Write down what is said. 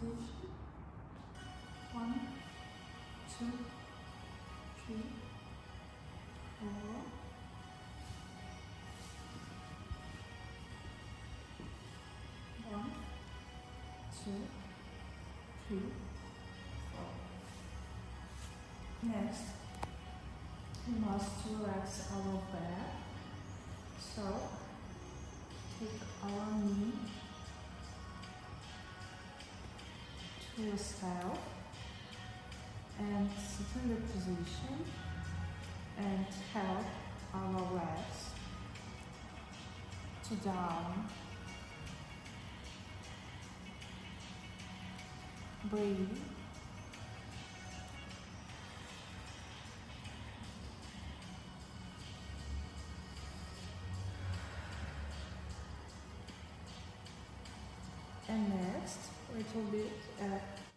position. 1, 2, 3, 4. 1, 2, 3, 4. Next, we must relax our back. So, take our knee to the scalp and sit in the position and help our legs to down. Breathe. And next, little bit